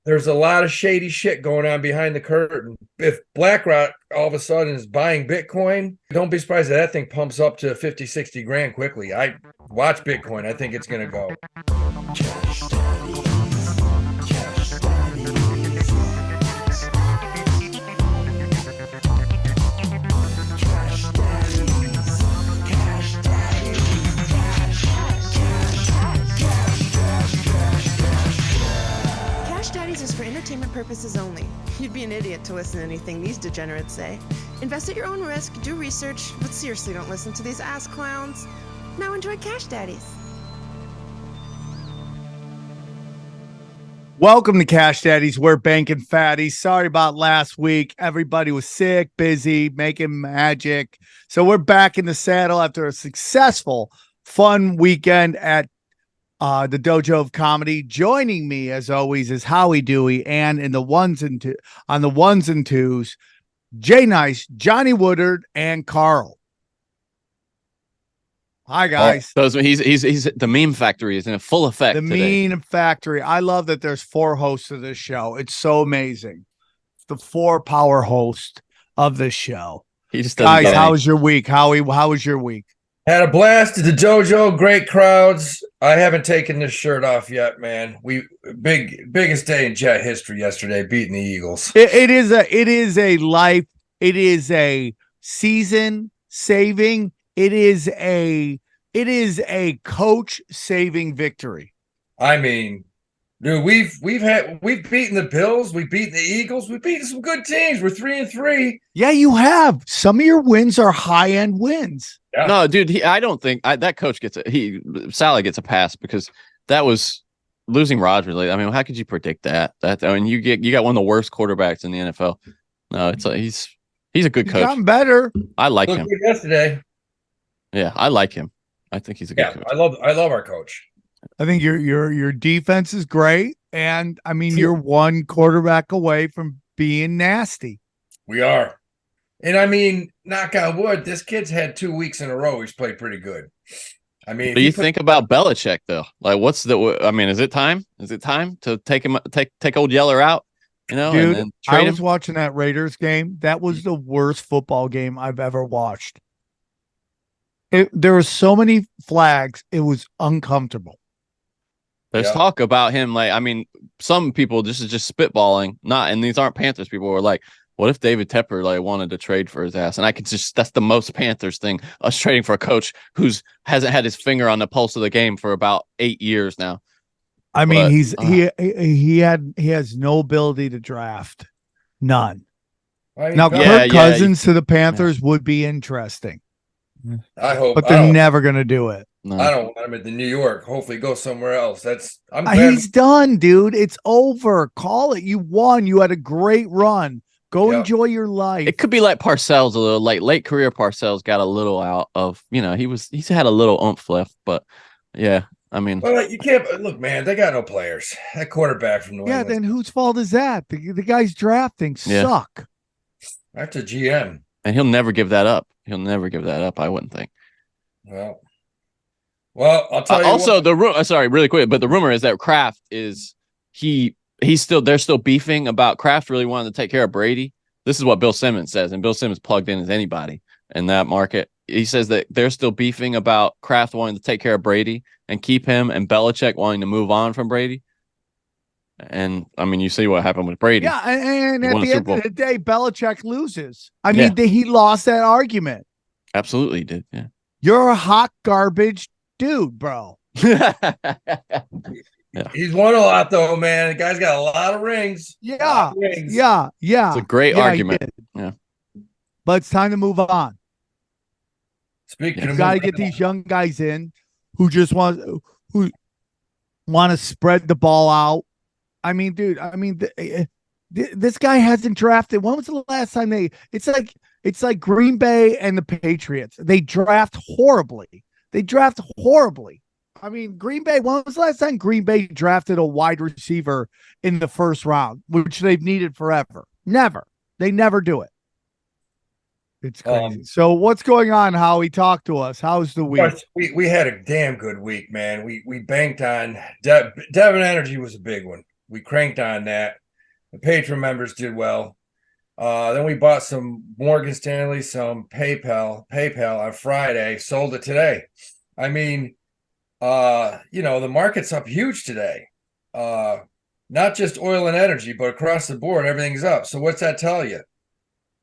there's a lot of shady shit going on behind the curtain. If BlackRock all of a sudden is buying Bitcoin, don't be surprised if that thing pumps up to 50, 60 grand quickly. I watch Bitcoin. I think it's going to go. Is for entertainment purposes only. You'd be an idiot to listen to anything these degenerates say. Invest at your own risk, do research, but seriously don't listen to these ass clowns. Now enjoy Cash Daddies. Welcome to Cash Daddies. We're banking fatties. Sorry about last week. Everybody was sick, busy, making magic. So we're back in the saddle after a successful, fun weekend at the Dojo of Comedy. Joining me, as always, is Howie, Dewey, and on the ones and twos, Jay Nice, Johnny Woodard, and Carl. Hi, guys. He's the meme factory is in full effect. The today. meme factory. I love that there's 4 hosts of this show. It's so amazing. The 4 power hosts of this show. He just guys. How was your week, Howie? How was your week? Had a blast at the dojo, great crowds. I haven't taken this shirt off yet, man. Biggest day in Jet history yesterday, beating the Eagles. It is a season saving. It is a coach saving victory. I mean, dude, we've beaten the Bills, we've beaten the Eagles, we've beaten some good teams. We're 3-3. Yeah, you have. Some of your wins are high end wins. Yeah. No, dude, I don't think that coach Sally gets a pass because that was losing Rodgers. I mean, how could you predict that? I mean, you got one of the worst quarterbacks in the NFL. No, it's like he's a good coach. Gotten better. I like him. Yesterday. Yeah, I like him. I think he's a good coach. I love our coach. I think your defense is great, and I mean you're one quarterback away from being nasty. We are. And I mean, knock on wood, this kid's had 2 weeks in a row. He's played pretty good. I mean, what do you think about Belichick though? Like, is it time? Is it time to take old Yeller out? You know, dude, and I was watching that Raiders game. That was the worst football game I've ever watched. There were so many flags. It was uncomfortable. There's talk about him. Like, I mean, some people, this is just spitballing. And these aren't Panthers people. Who are like, what if David Tepper wanted to trade for his ass? And that's the most Panthers thing. Us trading for a coach hasn't had his finger on the pulse of the game for about 8 years now. I mean, he has no ability to draft. None. Now, Kirk Cousins to the Panthers would be interesting. I hope, but they're never going to do it. No. I don't want him at the New York. Hopefully, go somewhere else. He's done, dude. It's over. Call it. You won. You had a great run. Go enjoy your life. It could be like Parcells, a little like late career Parcells got a little out of, he's had a little oomph left, but yeah, I mean, well, you can't look, man. They got no players. That quarterback from New England. Yeah, then whose fault is that? The guys drafting suck. That's a GM, and he'll never give that up. I wouldn't think. Well, I'll tell you. Also, really quick, but the rumor is that Kraft they're still beefing about Kraft really wanting to take care of Brady. This is what Bill Simmons says, and Bill Simmons plugged in as anybody in that market. He says that they're still beefing about Kraft wanting to take care of Brady and keep him, and Belichick wanting to move on from Brady. And I mean, you see what happened with Brady. Yeah, and at the end of the day, Belichick loses. I mean, he lost that argument. Absolutely he did. Yeah, you're a hot garbage dude, bro. Yeah. He's won a lot, though, man. The guy's got a lot of rings. Yeah. It's a great argument. Yeah, but it's time to move on. Speaking you got to get these young guys in who want to spread the ball out. I mean, dude. I mean, this guy hasn't drafted. When was the last time It's like Green Bay and the Patriots. They draft horribly. I mean, Green Bay, when was the last time Green Bay drafted a wide receiver in the first round, which they've needed forever? Never. They never do it. It's crazy. So what's going on, Howie? Talk to us. How's the week? We had a damn good week, man. We banked on Devin Energy was a big one. We cranked on that. The Patreon members did well. Then we bought some Morgan Stanley, some PayPal on Friday, sold it today. I mean, the market's up huge today. Not just oil and energy, but across the board, everything's up. So what's that tell you?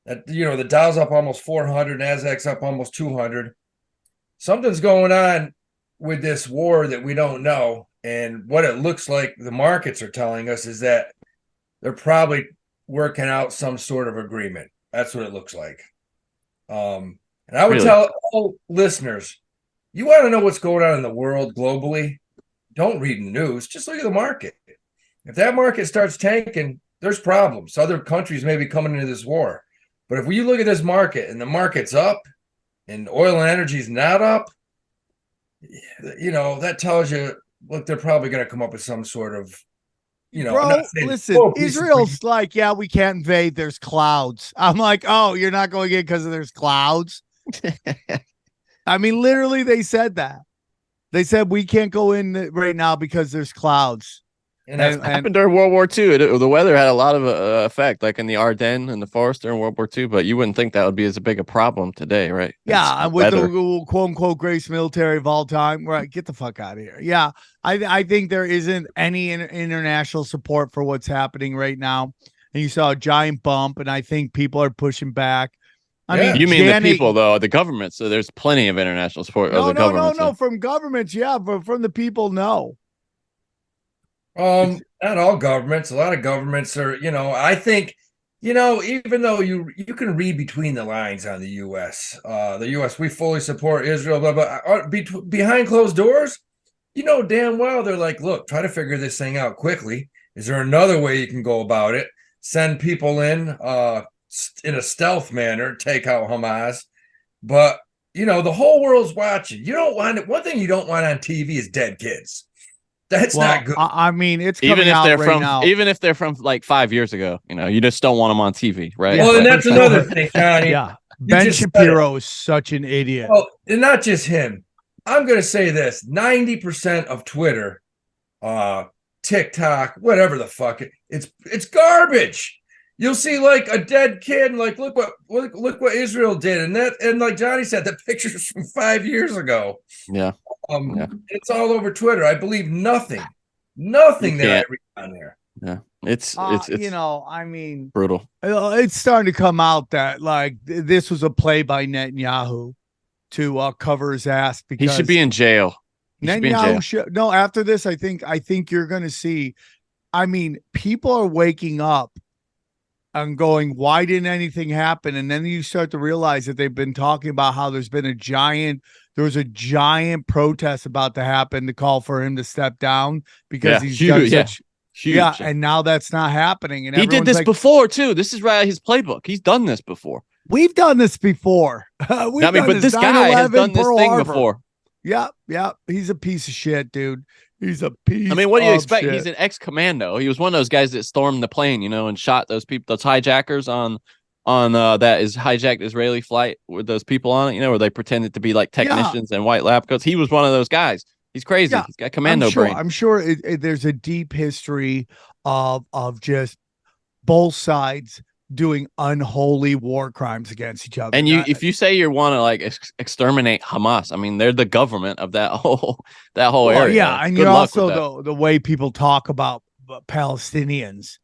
That, the Dow's up almost 400, Nasdaq's up almost 200. Something's going on with this war that we don't know. And what it looks like the markets are telling us is that they're probably working out some sort of agreement. That's what it looks like. And I would tell all listeners, you want to know what's going on in the world globally? Don't read the news. Just look at the market. If that market starts tanking, there's problems. Other countries may be coming into this war. But if you look at this market and the market's up and oil and energy is not up, that tells you, look, they're probably going to come up with some sort of, Bro, listen, Israel's like, yeah, we can't invade. There's clouds. I'm like, oh, you're not going in because there's clouds? I mean, literally, they said that. They said we can't go in right now because there's clouds. And that happened during World War II. The weather had a lot of effect, like in the Ardennes and the forest during World War II. But you wouldn't think that would be as big a problem today, right? Yeah, with the quote unquote greatest military of all time. Right, get the fuck out of here. Yeah, I think there isn't any international support for what's happening right now. And you saw a giant bump, and I think people are pushing back. I mean, you mean the people, though, the government. So there's plenty of international support. No, from governments, yeah, but from the people, no. Not all governments. A lot of governments are, I think, even though you can read between the lines on the U.S., we fully support Israel, blah, blah. Behind closed doors, damn well they're like, look, try to figure this thing out quickly. Is there another way you can go about it? Send people in a stealth manner, take out Hamas. But, the whole world's watching. One thing you don't want on TV is dead kids. That's not good. I mean, it's coming out right now. Even if they're from like 5 years ago, you just don't want them on TV, right? Well, and that's another thing, Johnny. Yeah, Ben Shapiro is such an idiot. Well, and not just him. I'm going to say this: 90% of Twitter, TikTok, whatever the fuck, it's garbage. You'll see like a dead kid, and like look what Israel did, and like Johnny said, the pictures from 5 years ago. Yeah. It's all over Twitter. I believe nothing that I read on there. Yeah, it's I mean, brutal. It's starting to come out that like this was a play by Netanyahu to cover his ass because he should be in jail. No, after this, I think you're going to see. I mean, people are waking up and going, why didn't anything happen? And then you start to realize that they've been talking about how there was a giant protest about to happen to call for him to step down because he's done such huge. Yeah, and now that's not happening. And he did this before too. This is right his playbook. He's done this before. We've done this before. But this guy has done this thing before. Yeah. He's a piece of shit, dude. He's a piece. I mean, what do you expect? Shit. He's an ex-commando. He was one of those guys that stormed the plane, and shot those people, those hijackers on that is hijacked Israeli flight with those people on it, where they pretended to be like technicians and white lab coats. He was one of those guys. He's crazy. Yeah. He's got commando brain. I'm sure there's a deep history of just both sides doing unholy war crimes against each other. And if you say you want to like exterminate Hamas, I mean, they're the government of that whole area. Yeah, and you're also the way people talk about Palestinians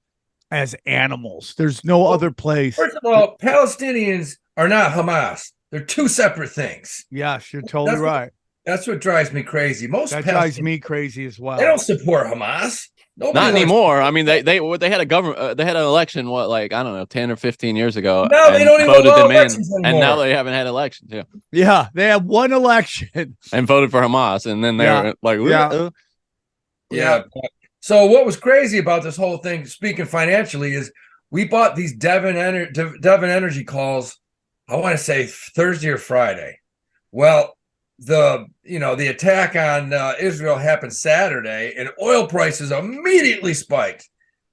as animals. There's no other place. First of all, Palestinians are not Hamas. They're two separate things. Yes, you're totally right. That's what drives me crazy. That drives me crazy as well. They don't support Hamas. Not anymore. I mean, they had a government. They had an election. I don't know, 10 or 15 years ago. No, they don't even vote elections anymore. And now they haven't had elections. Yeah. Yeah, they have one election and voted for Hamas, and then they're like, yeah. So what was crazy about this whole thing, speaking financially, is we bought these Devon Energy calls. I want to say Thursday or Friday. Well, the attack on Israel happened Saturday, and oil prices immediately spiked.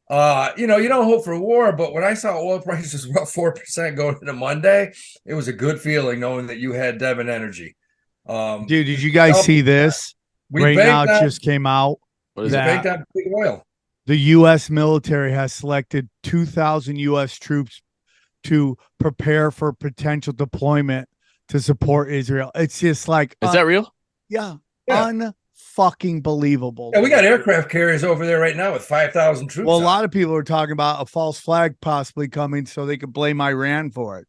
You don't hope for war, but when I saw oil prices were up 4% going into Monday, it was a good feeling knowing that you had Devon Energy. Dude, did you guys see this? Right now, it just came out. What is it? Baked on big oil. the U.S. military has selected 2,000 U.S. troops to prepare for potential deployment to support Israel. It's just like, Is that real? yeah, Yeah. unfucking believable. Yeah, we got aircraft carriers over there right now with 5,000 troops. Well, a lot of people are talking about a false flag possibly coming so they could blame Iran for it.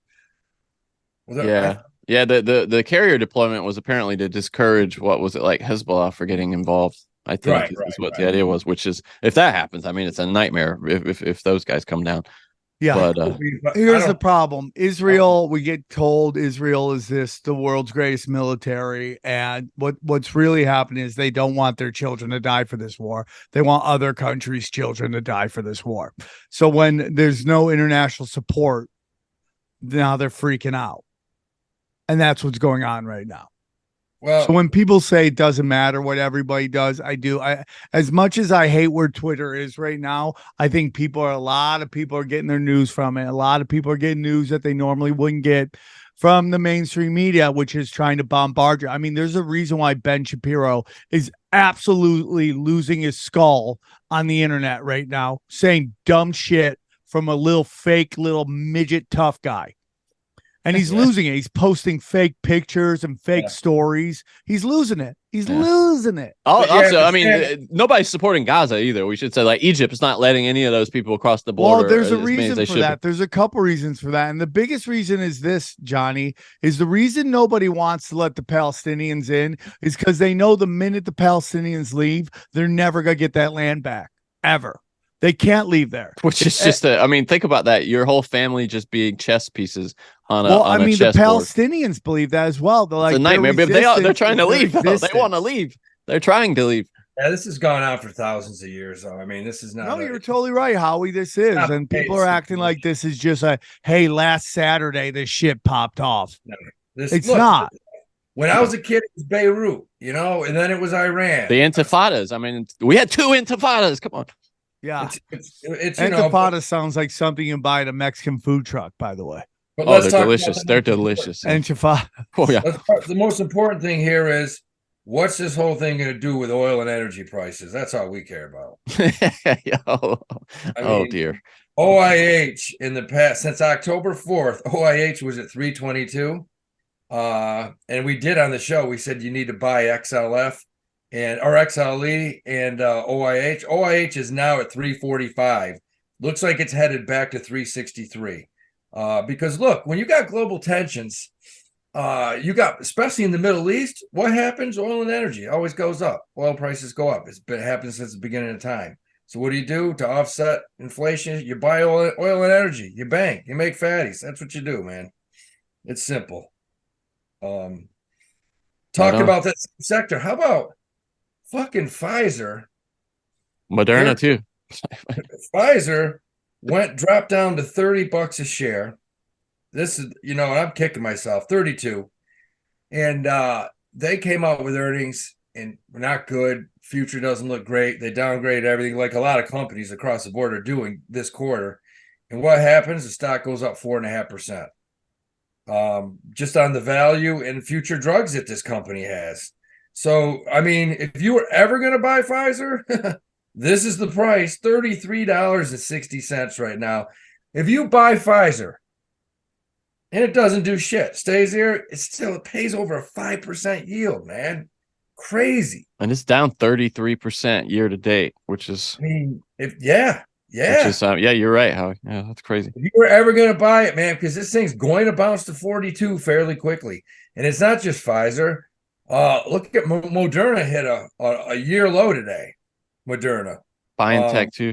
Well, Yeah. The carrier deployment was apparently to discourage, what was it, like Hezbollah for getting involved. I think is what the idea was, which is, if that happens, I mean, it's a nightmare if those guys come down. Yeah. But here's the problem. Israel, we get told Israel is the world's greatest military. And what's really happening is they don't want their children to die for this war. They want other countries' children to die for this war. So when there's no international support, now they're freaking out. And that's what's going on right now. Well, so when people say it doesn't matter what everybody does, I do. As much as I hate where Twitter is right now, I think a lot of people are getting their news from it. A lot of people are getting news that they normally wouldn't get from the mainstream media, which is trying to bombard you. I mean, there's a reason why Ben Shapiro is absolutely losing his skull on the internet right now, saying dumb shit from a little fake little midget tough guy. And he's losing it. He's posting fake pictures and fake stories. He's losing it. He's losing it. Also, I mean, nobody's supporting Gaza either. We should say, like, Egypt is not letting any of those people across the border. Well, there's a reason for that. There's a couple reasons for that. And the biggest reason is this, Johnny, is the reason nobody wants to let the Palestinians in is because they know the minute the Palestinians leave, they're never going to get that land back, ever. They can't leave there. Which is just I mean, think about that. Your whole family just being chess pieces on a the chessboard. Palestinians believe that as well. They're like, it's a nightmare, but they're trying to leave. They want to leave. They're trying to leave. Yeah, this has gone on for thousands of years. So I mean, this is not. No, you're totally right, Howie. This is, and people are acting like this is just hey, last Saturday this shit popped off. No, it's not. When I was a kid, it was Beirut, and then it was Iran. The intifadas. I mean, we had 2 intifadas. Come on. Yeah, it's intifada sounds like something you buy at a Mexican food truck, by the way. But they're delicious. They're delicious. Intifada. Oh yeah. The most important thing here is, what's this whole thing going to do with oil and energy prices? That's all we care about. Dear. OIH in the past, since October 4th, OIH was at 322. And we did on the show, we said you need to buy XLF. Or XLE and OIH. OIH is now at 345. Looks like it's headed back to 363. Because look, when you got global tensions, you got, especially in the Middle East, what happens? Oil and energy always goes up. Oil prices go up. It's been happening since the beginning of time. So what do you do to offset inflation? You buy oil and energy. You bank. You make fatties. That's what you do, man. It's simple. Talk about that sector. How about fucking Pfizer, Moderna too. Pfizer dropped down to $30 a share. This is, I'm kicking myself. 32, and they came out with earnings and not good. Future doesn't look great. They downgraded everything, like a lot of companies across the board are doing this quarter. And what happens? The stock goes up 4.5%. Just on the value and future drugs that this company has. So, I mean, if you were ever going to buy Pfizer, this is the price, $33.60 right now. If you buy Pfizer and it doesn't do shit, stays there, it pays over a 5% yield, man. Crazy. And it's down 33% year to date, which is, I mean, yeah. Which is, you're right, Howie. Yeah, that's crazy. If you were ever going to buy it, man, because this thing's going to bounce to 42 fairly quickly. And it's not just Pfizer. Look at Moderna hit a year low today. Moderna. BioNTech too.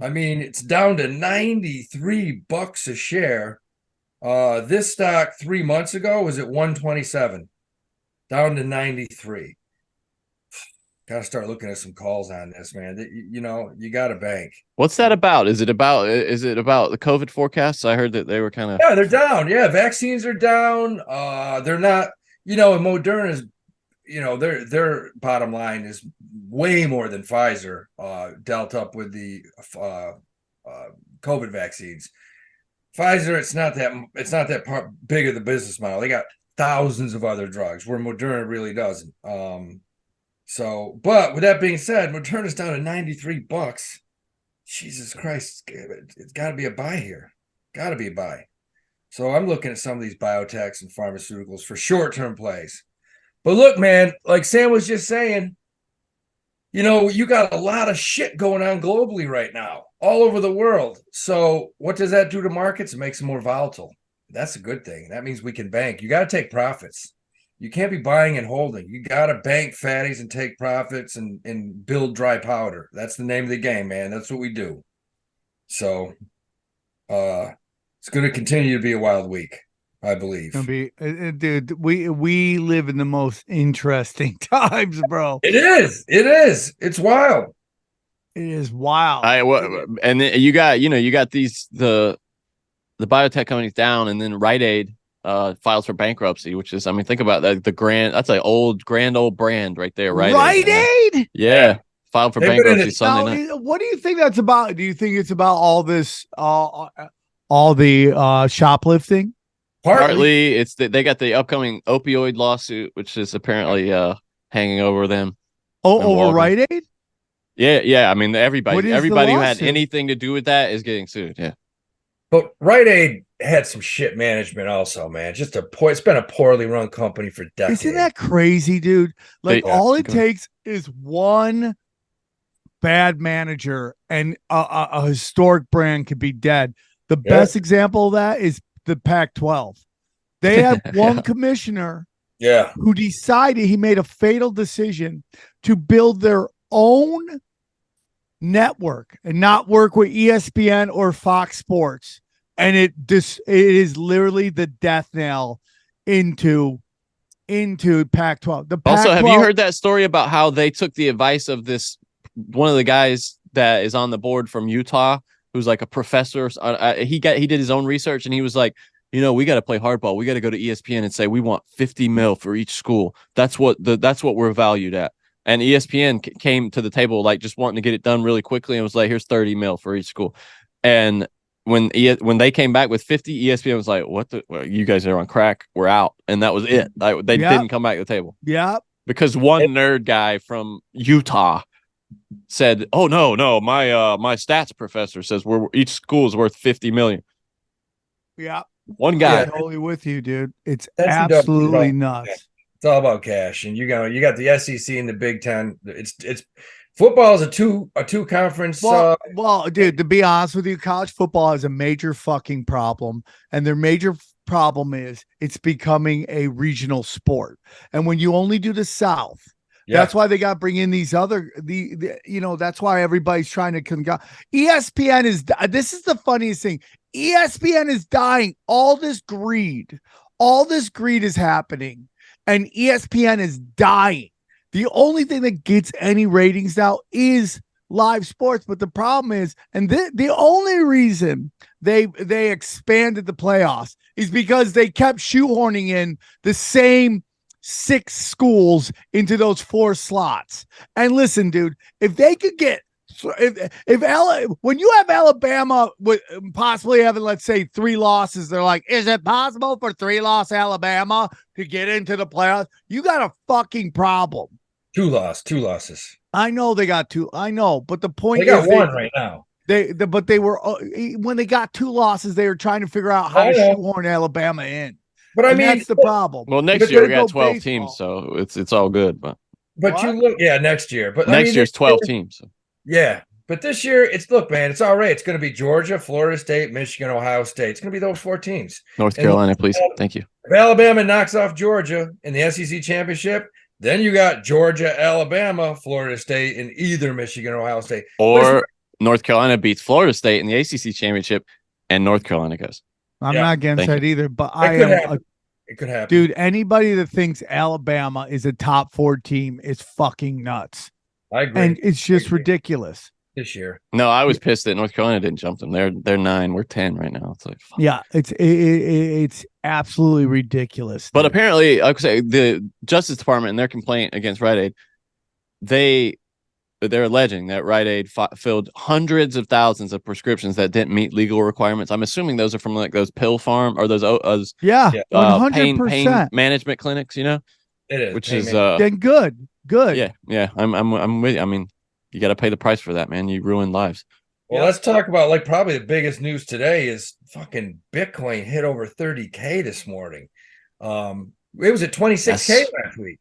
I mean, it's down to $93 a share. This stock 3 months ago was at 127, down to 93. Got to start looking at some calls on this, man. You got to bank. What's that about? Is it about the COVID forecasts? I heard that they were kind of. Yeah, they're down. Yeah, vaccines are down. They're not. And Moderna's, their bottom line is way more than Pfizer dealt up with the COVID vaccines. Pfizer, it's not that big of the business model. They got thousands of other drugs where Moderna really doesn't. So, but with that being said, when turn us down to $93, Jesus Christ, it's got to be a buy here. Got to be a buy. So I'm looking at some of these biotechs and pharmaceuticals for short-term plays. But look, man, like Sam was just saying, you got a lot of shit going on globally right now, all over the world. So what does that do to markets? It makes them more volatile. That's a good thing. That means we can bank. You got to take profits. You can't be buying and holding. You got to bank fatties and take profits and build dry powder. That's the name of the game, man. That's what we do. So it's going to continue to be a wild week, I believe. Dude, we live in the most interesting times, bro. It is. It's wild. It is wild. And then you got these the biotech companies down, and then Rite Aid files for bankruptcy, which is, I mean, think about that. That's an grand old brand right there, right? Rite Aid? Yeah. Filed for bankruptcy Sunday night. What do you think that's about? Do you think it's about all this, all the shoplifting? Partly it's they got the upcoming opioid lawsuit, which is apparently hanging over them. Over Rite Aid? Yeah. I mean, everybody who had anything to do with that is getting sued. Yeah. But Rite Aid had some shit management also, man. It's been a poorly run company for decades. Isn't that crazy, dude? Like, all it takes is one bad manager and a historic brand could be dead. The best example of that is the Pac-12. They had one commissioner who decided, he made a fatal decision to build their own network and not work with ESPN or Fox Sports. And it is literally the death knell into Pac-12. Also, have you heard that story about how they took the advice of one of the guys that is on the board from Utah, who's like a professor? He did his own research, and he was like, we got to play hardball. We got to go to ESPN and say we want 50 mil for each school. That's what we're valued at. And ESPN came to the table like just wanting to get it done really quickly, and was like, here's 30 mil for each school. And when they came back with 50, ESPN was like, you guys are on crack. We're out. And that was it. They didn't come back to the table. Yeah. Because one nerd guy from Utah said, oh, no, my stats professor says each school is worth 50 million. Yeah. One guy. I'm totally with you, dude. It's absolutely nuts. It's all about cash. And you got the SEC and the Big Ten. It's football is a two conference. Well, dude, to be honest with you, college football has a major fucking problem, and their major problem is it's becoming a regional sport. And when you only do the South, that's why they got to bring in these other that's why everybody's trying to ESPN is. This is the funniest thing. ESPN is dying. All this greed is happening, and ESPN is dying. The only thing that gets any ratings now is live sports. But the problem is, and the only reason they expanded the playoffs is because they kept shoehorning in the same 6 schools into those 4 slots. And listen, dude, if they could get, when you have Alabama with possibly having, let's say, 3 losses, they're like, is it possible for 3-loss Alabama to get into the playoffs? You got a fucking problem. 2 losses. I know they got 2. I know, but the point they got 1 right now. But they were when they got 2 losses, they were trying to figure out how to shoehorn Alabama in. But I mean, that's the problem. Well, next year we got 12 teams, so it's all good. But you look, next year. But next year's 12 teams. So. Yeah, but this year it's it's all right. It's going to be Georgia, Florida State, Michigan, Ohio State. It's going to be those 4 teams. North Carolina, please. Thank you. If Alabama knocks off Georgia in the SEC championship, then you got Georgia, Alabama, Florida State, and either Michigan or Ohio State. Or North Carolina beats Florida State in the ACC championship, and North Carolina goes. I'm not against that either, but it could happen. Dude, anybody that thinks Alabama is a top 4 team is fucking nuts. I agree. And it's just ridiculous. This year. No, I was pissed that North Carolina didn't jump them. They're 9, we're 10 right now. It's like, fuck. Yeah, it's absolutely ridiculous. But apparently, like I say, the Justice Department in their complaint against Rite Aid, they're alleging that Rite Aid filled hundreds of thousands of prescriptions that didn't meet legal requirements. I'm assuming those are from like those pill farm or those 100% pain management clinics, It is. which is then good. Good. Yeah. I'm with you. I mean, you got to pay the price for that, man. You ruin lives. Well, let's talk about like probably the biggest news today is fucking Bitcoin hit over 30K this morning. It was at 26K last week.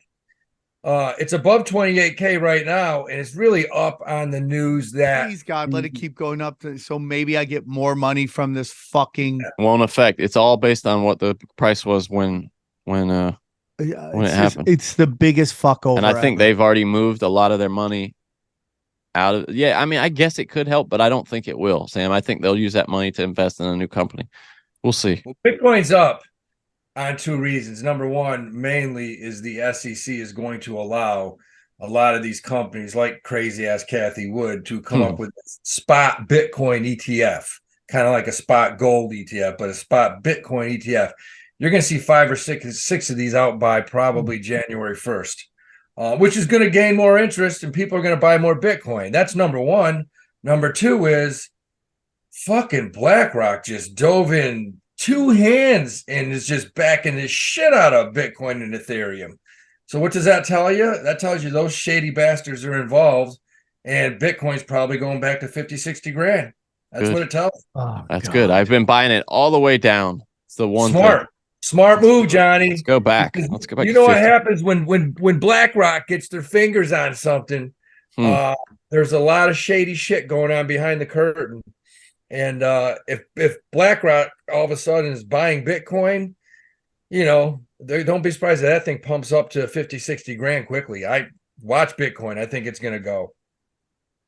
It's above 28K right now, and it's really up on the news that Please God, let it keep going up so maybe I get more money from this fucking won't affect. It's all based on what the price was when it happened. It's the biggest fuck over. And I think they've already moved a lot of their money out of. Yeah, I mean, I guess it could help, but I don't think it will, Sam. I think they'll use that money to invest in a new company. We'll see. Well, Bitcoin's up on two reasons. Number one, mainly is the SEC is going to allow a lot of these companies like crazy ass Kathy Wood to come up with a spot Bitcoin ETF, kind of like a spot gold ETF, but a spot Bitcoin ETF. You're going to see 5 or 6 of these out by probably January 1st, which is going to gain more interest and people are going to buy more Bitcoin. That's number one. Number two is fucking BlackRock just dove in 2 hands and is just backing the shit out of Bitcoin and Ethereum. So what does that tell you? That tells you those shady bastards are involved and Bitcoin's probably going back to 50, 60 grand. That's Good. what it tells. Oh, That's God. good. I've been buying it all the way down. It's the one Smart move, Johnny. Let's go back. Let's go back. You to know what 50. happens when BlackRock gets their fingers on something? There's a lot of shady shit going on behind the curtain. And if BlackRock all of a sudden is buying Bitcoin, don't be surprised that thing pumps up to 50, 60 grand quickly. I watch Bitcoin. I think it's going to go.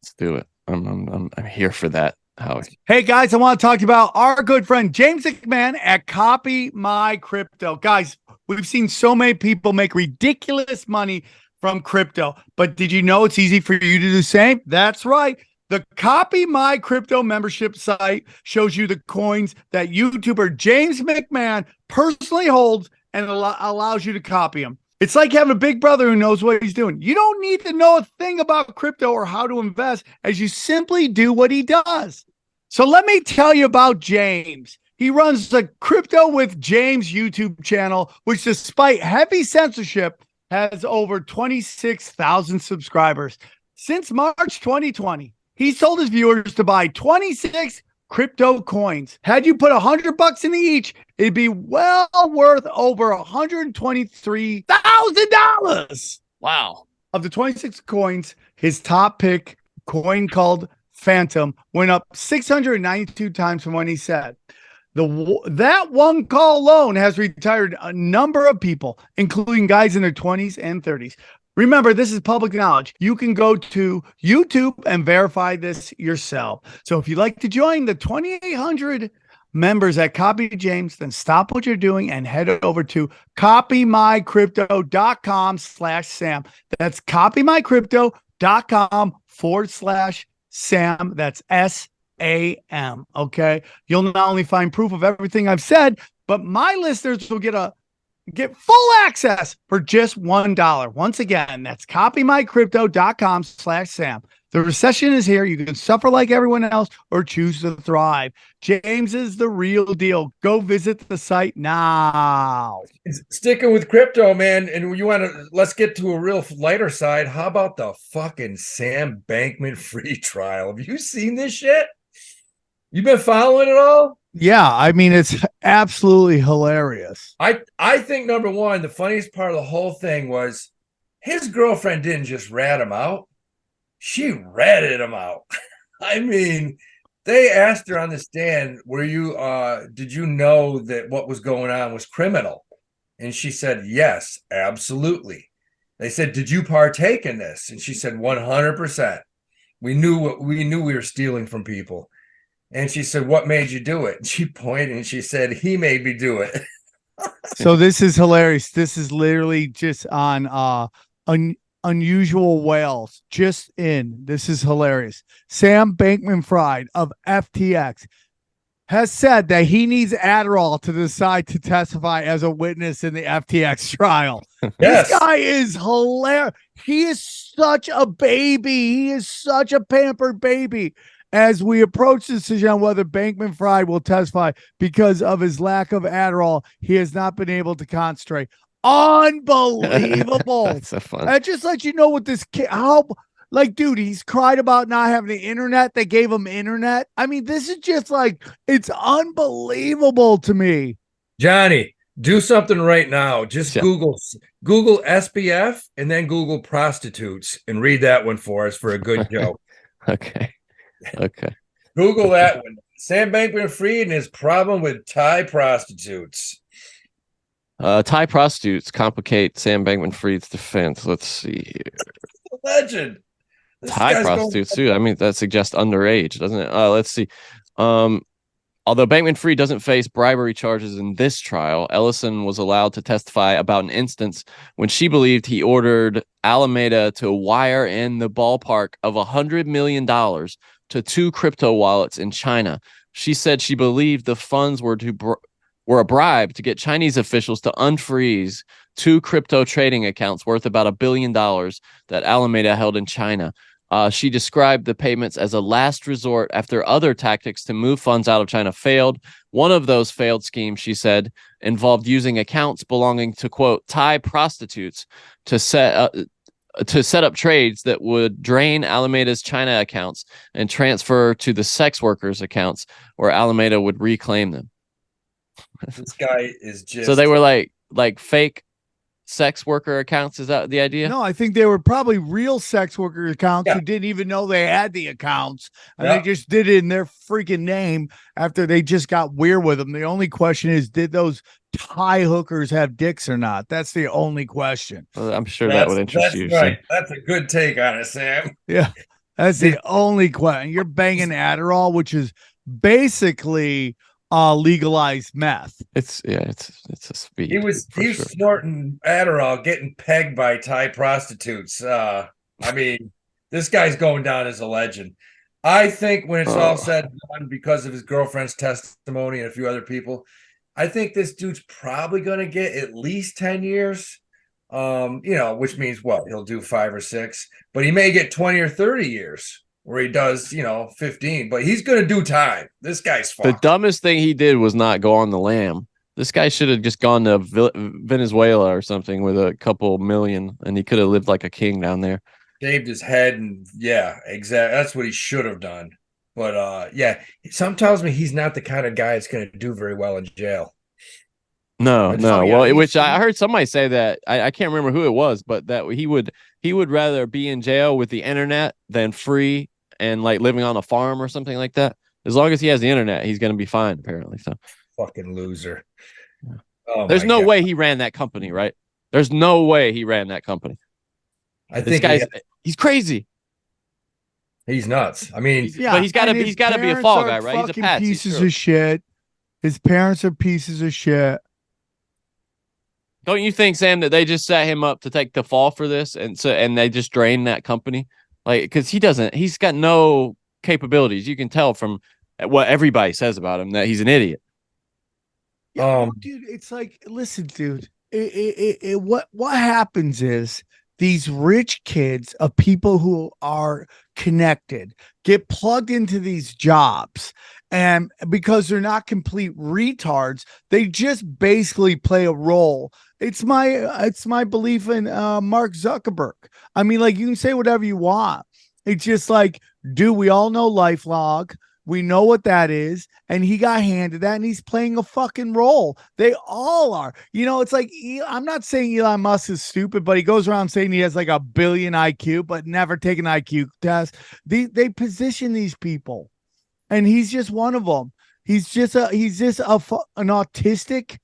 Let's do it. I'm here for that, Howie. Hey guys, I want to talk about our good friend James McMahon at Copy My Crypto. Guys, we've seen so many people make ridiculous money from crypto, but did you know it's easy for you to do the same? That's right. The Copy My Crypto membership site shows you the coins that YouTuber James McMahon personally holds and allows you to copy them. It's like having a big brother who knows what he's doing. You don't need to know a thing about crypto or how to invest, as you simply do what he does. So let me tell you about James. He runs the Crypto with James YouTube channel, which despite heavy censorship has over 26,000 subscribers. Since March 2020, he's told his viewers to buy 26 crypto coins. Had you put $100 in each, it'd be well worth over $123,000. Wow. Of the 26 coins, his top pick coin called Phantom went up 692 times from when he said. That one call alone has retired a number of people, including guys in their 20s and 30s. Remember, this is public knowledge. You can go to YouTube and verify this yourself. So if you'd like to join the 2,800 members at Copy James, then stop what you're doing and head over to copymycrypto.com/Sam. That's copymycrypto.com/Sam. That's SAM. Okay. You'll not only find proof of everything I've said, but my listeners will get full access for just $1. Once again, that's copymycrypto.com/Sam. The recession is here. You can suffer like everyone else or choose to thrive. James is the real deal. Go visit the site now. Sticking with crypto, man, and let's get to a real lighter side. How about the fucking Sam Bankman-Fried trial? Have you seen this shit? You been following it all? Yeah, I mean, it's absolutely hilarious. I think, number one, the funniest part of the whole thing was his girlfriend didn't just rat him out. She ratted him out. I mean, they asked her on the stand, did you know that what was going on was criminal? And she said, yes, absolutely. They said, did you partake in this? And she said, 100%. We knew we were stealing from people. And she said, what made you do it? And she pointed and she said, he made me do it. So this is hilarious. This is literally just on Unusual Whales. This is hilarious. Sam Bankman-Fried of FTX has said that he needs Adderall to decide to testify as a witness in the FTX trial. Yes. This guy is hilarious. He is such a baby. He is such a pampered baby. As we approach the decision on whether Bankman-Fried will testify because of his lack of Adderall, he has not been able to concentrate. Unbelievable. That's so fun. That just lets you know what this kid, how, like, dude, he's cried about not having the internet. They gave him internet. I mean, this is just like, it's unbelievable to me. Johnny, do something right now. Just Yeah. Google SBF and then Google prostitutes and read that one for us for a good joke. Okay. Google that one. Sam Bankman-Fried and his problem with Thai prostitutes. Thai prostitutes complicate Sam Bankman-Fried's defense. Let's see here. Legend. This Thai guy's prostitutes too. I mean, that suggests underage, doesn't it? Let's see. Although Bankman-Fried doesn't face bribery charges in this trial, Ellison was allowed to testify about an instance when she believed he ordered Alameda to wire in the ballpark of $100 million to 2 crypto wallets in China. She said she believed the funds were a bribe to get Chinese officials to unfreeze 2 crypto trading accounts worth about $1 billion that Alameda held in China. She described the payments as a last resort after other tactics to move funds out of China failed. One of those failed schemes, she said, involved using accounts belonging to, quote, Thai prostitutes to set up trades that would drain Alameda's China accounts and transfer to the sex workers' accounts where Alameda would reclaim them. This guy is just... So they were like fake sex worker accounts. Is that the idea? No, I think they were probably real sex worker accounts who didn't even know they had the accounts, and they just did it in their freaking name after they just got weird with them. The only question is, did those Thai hookers have dicks or not? That's the only question. Well, I'm sure that would interest you. Right. That's a good take on it, Sam. Yeah, that's the only question. You're banging Adderall, which is basically legalized meth. It's a speed. He was snorting Adderall, getting pegged by Thai prostitutes. I mean, this guy's going down as a legend. I think when it's all said and done, because of his girlfriend's testimony and a few other people, I think this dude's probably going to get at least 10 years. Which means what? He'll do 5 or 6, but he may get 20 or 30 years. Where he does, 15, but he's going to do time. This guy's fucked. The dumbest thing he did was not go on the lam. This guy should have just gone to Venezuela or something with a couple million, and he could have lived like a king down there. Shaved his head, and exactly. That's what he should have done. But some tells me he's not the kind of guy that's going to do very well in jail. No. Well, which I heard somebody say that I can't remember who it was, but that he would rather be in jail with the internet than free and like living on a farm or something like that. As long as he has the internet, he's going to be fine, apparently. So fucking loser. There's no way he ran that company, right? There's no way he ran that company. I think he's crazy. He's nuts. I mean, but he's got to be a fall guy, right? He's a patsy. Pieces of shit. His parents are pieces of shit. Don't you think, Sam, that they just set him up to take the fall for this, and they just drained that company? Like, because he's got no capabilities. You can tell from what everybody says about him that he's an idiot. Yeah, dude, it's like, listen, dude, what happens is these rich kids of people who are connected get plugged into these jobs, and because they're not complete retards, they just basically play a role. It's my belief in Mark Zuckerberg. I mean, like, you can say whatever you want. It's just like, dude, we all know LifeLog. We know what that is. And he got handed that, and he's playing a fucking role. They all are. It's like, I'm not saying Elon Musk is stupid, but he goes around saying he has like 1 billion IQ, but never taken an IQ test. They position these people, and he's just one of them. He's just an autistic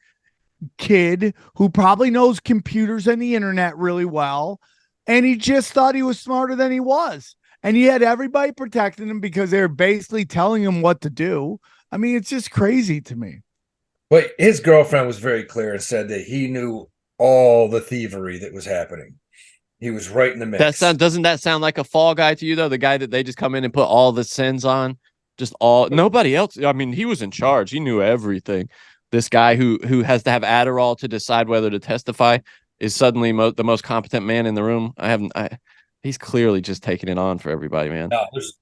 kid who probably knows computers and the internet really well, and he just thought he was smarter than he was, and he had everybody protecting him because they were basically telling him what to do. I mean, it's just crazy to me. But his girlfriend was very clear and said that he knew all the thievery that was happening. He was right in the mix. Doesn't that sound like a fall guy to you, though? The guy that they just come in and put all the sins on, nobody else. I mean, he was in charge. He knew everything. This guy who has to have Adderall to decide whether to testify is suddenly the most competent man in the room. He's clearly just taking it on for everybody, man.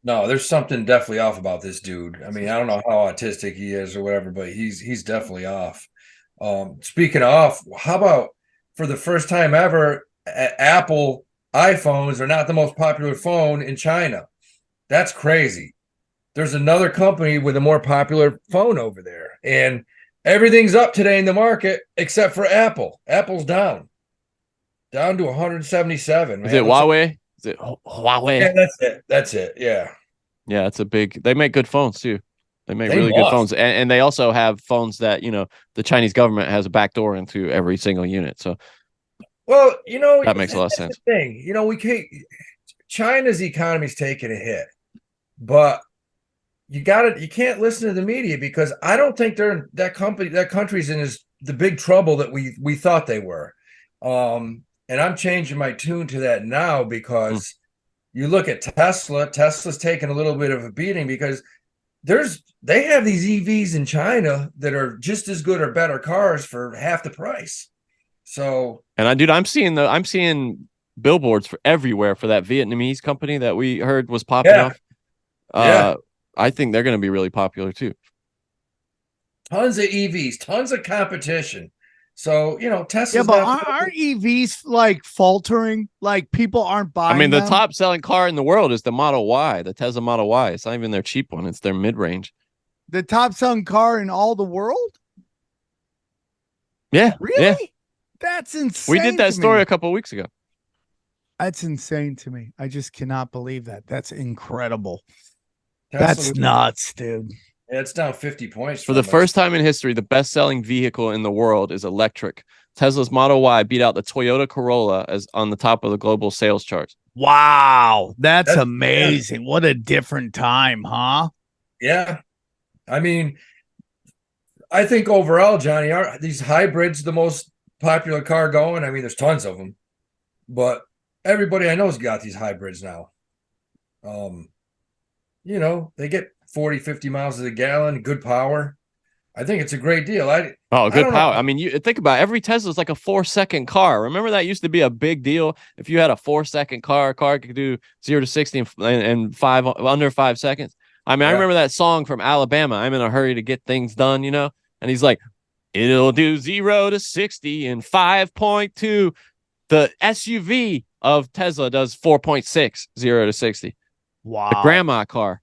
There's something definitely off about this dude. I mean, I don't know how autistic he is or whatever, but he's definitely off. Speaking of, how about for the first time ever, Apple iPhones are not the most popular phone in China. That's crazy. There's another company with a more popular phone over there, and everything's up today in the market except for Apple. Apple's down to 177. Man. Is it Huawei? Is it Huawei? Yeah, that's it. That's it. Yeah. Yeah, it's a big. They make good phones too. They make They really must. good phones, and they also have phones that the Chinese government has a backdoor into every single unit. So, Well, that makes a lot of sense. The thing, we can't. China's economy's taking a hit, but you can't listen to the media because I don't think that country's in the big trouble that we thought they were. And I'm changing my tune to that now because you look at Tesla's taking a little bit of a beating because they have these EVs in China that are just as good or better cars for half the price. So, and I'm seeing billboards for everywhere for that Vietnamese company that we heard was popping off. I think they're going to be really popular too. Tons of EVs, tons of competition. So, Tesla's. Yeah, but aren't EVs like faltering? Like people aren't buying. I mean, the them? top selling car in the world is the Model Y, the Tesla Model Y. It's not even their cheap one; it's their mid-range. The top selling car in all the world. Yeah, really? Yeah. That's insane. We did that story a couple of weeks ago. That's insane to me. I just cannot believe that. That's incredible. That's nuts, dude. Yeah, it's down 50 points. For the first time in history, the best-selling vehicle in the world is electric. Tesla's Model Y beat out the Toyota Corolla as on the top of the global sales charts. Wow, that's amazing. What a different time, huh? Yeah. I mean, I think overall, Johnny, are these hybrids the most popular car going? I mean, there's tons of them, but everybody I know has got these hybrids now. They get 40, 50 miles to the gallon, good power. I think it's a great deal. Good power. I mean, you think about it, every Tesla is like a 4-second car. Remember that used to be a big deal. If you had a 4-second car could do 0 to 60 in under 5 seconds. I mean, I remember that song from Alabama. I'm in a hurry to get things done, and he's like, it'll do 0 to 60 in 5.2. The SUV of Tesla does 4.6, 0 to 60. Wow. The grandma car.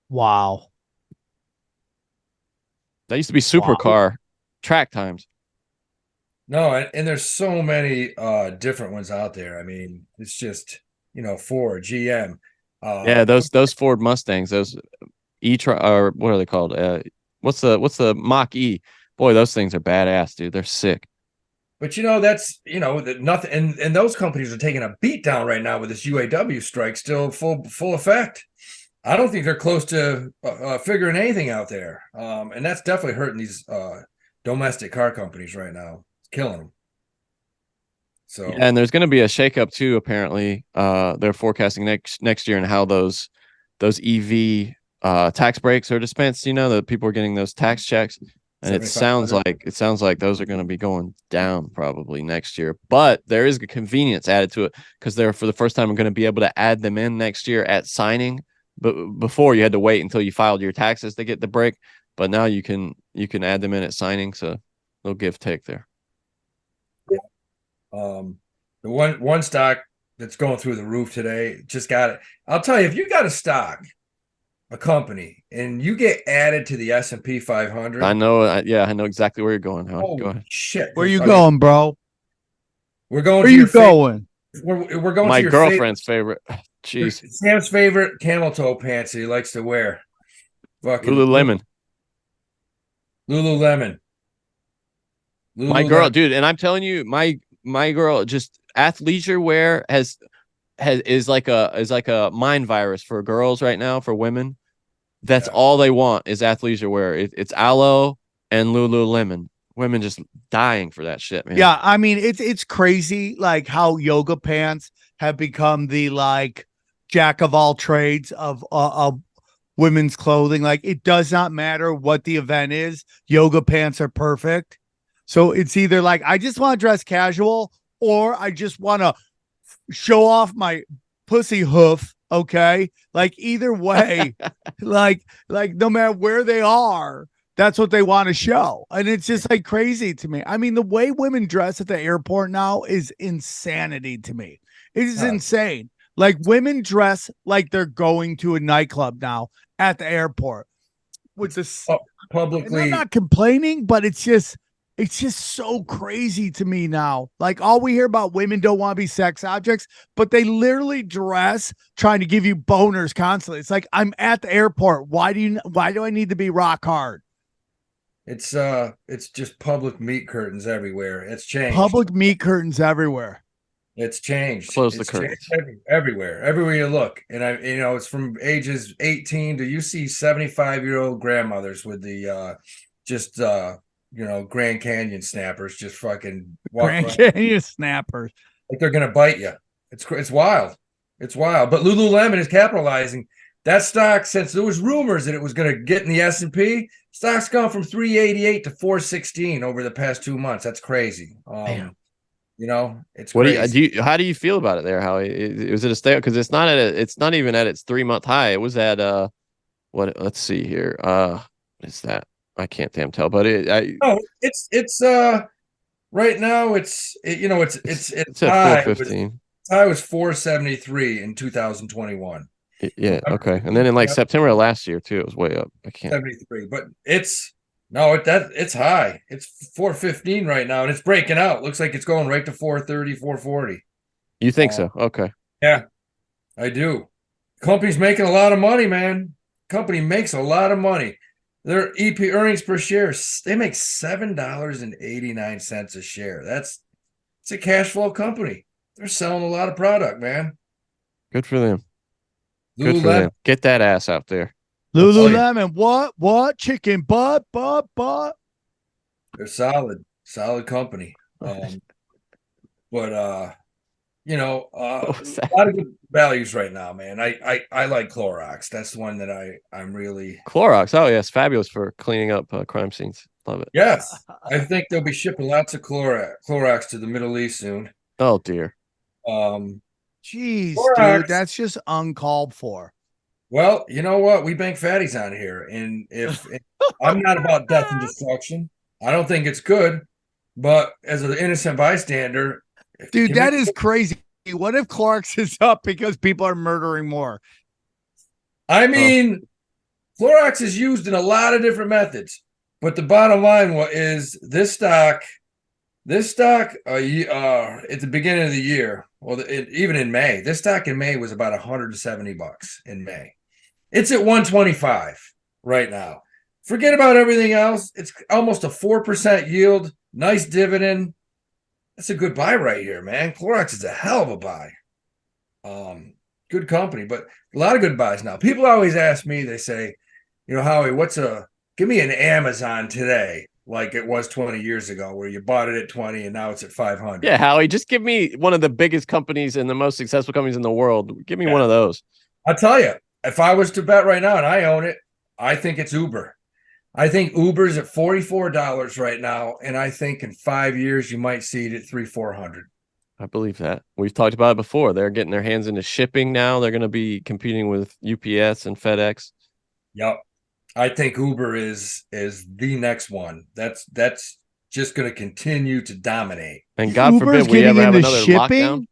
Wow. That used to be supercar track times. No, and there's so many different ones out there. I mean, it's just, Ford, GM. Those Ford Mustangs, those or what are they called? What's the Mach E? Boy, those things are badass, dude. They're sick. But that's nothing, and those companies are taking a beat down right now with this UAW strike still full effect. I don't think they're close to figuring anything out there, and that's definitely hurting these domestic car companies right now. It's killing them. So, and there's going to be a shakeup too. Apparently, they're forecasting next year and how those EV tax breaks are dispensed. That people are getting those tax checks. And it sounds like those are going to be going down probably next year. But there is a convenience added to it because they're for the first time going to be able to add them in next year at signing. But before you had to wait until you filed your taxes to get the break. But now you can add them in at signing. So they'll give take there. Yeah. The one stock that's going through the roof today just got it. I'll tell you, if you got a company and you get added to the S&P 500. I know. I know exactly where you're going. Oh, go ahead. Shit. Where you going, bro? We're going Where to you going? We're going my to your girlfriend's favorite. Jeez. Sam's favorite camel toe pants that he likes to wear. Fucking Lululemon. My girl, dude, and I'm telling you, my girl, just athleisure wear is like a mind virus for girls right now, for women. That's all they want is athleisure wear. It's aloe and Lululemon. Women just dying for that shit, man. Yeah, I mean it's crazy, like how yoga pants have become the like jack of all trades of women's clothing. Like it does not matter what the event is, yoga pants are perfect. So it's either like I just want to dress casual or I just want to show off my pussy hoof. Okay. Like either way, like no matter where they are, That's what they want to show. And it's just like crazy to me. I mean, the way women dress at the airport now is insanity to me. It is insane. Like women dress like they're going to a nightclub now at the airport with this publicly. I'm not complaining, but it's just so crazy to me now. Like all we hear about women don't want to be sex objects, but they literally dress trying to give you boners constantly. It's like I'm at the airport. Why do I need to be rock hard? It's just public meat curtains everywhere. It's changed. Public meat curtains everywhere. It's changed. Close the curtains. Everywhere you look. And it's from ages 18 to you see 75-year-old grandmothers with the Grand Canyon snappers just fucking Grand Canyon snappers. Like they're gonna bite you. It's wild. It's wild. But Lululemon is capitalizing. That stock, since there was rumors that it was gonna get in the S&P, stock's gone from 388 to 416 over the past 2 months. That's crazy. It's crazy. How do you feel about it there, Howie? Was it a stay? Because it's not even at its 3-month high. It was at let's see here. What is that? I can't damn tell, but it's right now it's at 415. High was 473 in 2021. Yeah, okay. And then in like September of last year too, it was way up. I can't 73, but it's high. It's 415 right now, and it's breaking out. Looks like it's going right to 430, 440. You think so? Okay. Yeah, I do. Company's making a lot of money, man. Company makes a lot of money. Their EP earnings per share, they make $7.89 a share. It's a cash flow company. They're selling a lot of product, man. Good for them. Good for them. Get that ass out there. Lululemon, what? Chicken butt. They're solid company. A lot of good values right now, man. I like Clorox. That's the one that I'm really Clorox. Oh yes, fabulous for cleaning up crime scenes. Love it. Yes, I think they'll be shipping lots of Clorox to the Middle East soon. Oh dear. Jeez, Clorox, dude, that's just uncalled for. Well, you know what? We bank fatties on here, and if I'm not about death and destruction, I don't think it's good. But as an innocent bystander. Dude, that is crazy. What if Clorox is up because people are murdering more? I mean, Clorox is used in a lot of different methods, but the bottom line is this stock at the beginning of the year, even in May, this stock in May was about $170 in May. It's at 125 right now. Forget about everything else. It's almost a 4% yield, nice dividend. That's a good buy right here, man. Clorox is a hell of a buy. Good company, but a lot of good buys now. People always ask me, they say, Howie, give me an Amazon today, like it was 20 years ago, where you bought it at 20 and now it's at 500. Yeah, Howie, just give me one of the biggest companies and the most successful companies in the world. Give me one of those. I'll tell you, if I was to bet right now and I own it, I think it's Uber. I think Uber's at $44 right now, and I think in 5 years you might see it at $300-400. I believe that. We've talked about it before. They're getting their hands into shipping now. They're going to be competing with UPS and FedEx. Yep. I think Uber is the next one. That's just going to continue to dominate. And God forbid we ever have another lockdown.